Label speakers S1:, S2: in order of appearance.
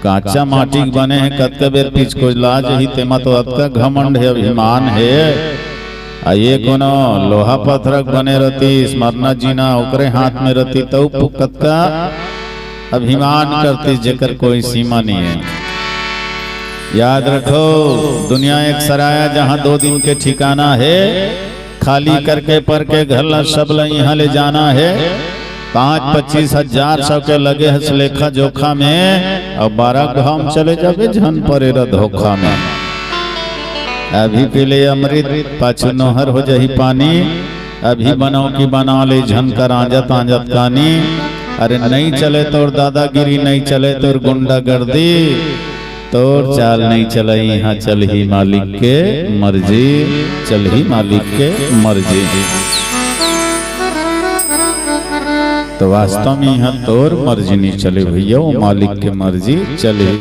S1: काचा माटी के बने हैं कतका बेर पीछ को लाज ही तेमा तो अतका घमंड है अभिमान है। आ ये कोनो लोहा पत्थरक बने रहती स्मरणा जीना ओकरे हाथ में रहती तो कतका अभिमान करती जेकर कोई सीमा नहीं है। याद रखो दुनिया एक सराया जहाँ 2 दिन के ठिकाना है, खाली करके पर के घर सब यहाँ ले जाना है। 5-25 हजार सब के लगे है लेखा जोखा में और 12 घाम चले जावे झन परे धोखा में। अभी पीले अमृत पाछू नोहर हो जाही पानी, अभी बनाओ की बना ले झन कर आजत आजत कानी। अरे नहीं चले तोर दादागिरी, नहीं चले तोर गुंडागर्दी, तोर चाल नहीं चले यहाँ चल ही मालिक के मर्जी, चल ही मालिक के मर्जी। तो वास्तव में यहाँ तोर मर्जी नहीं चले भैया, वो मालिक के मर्जी चले।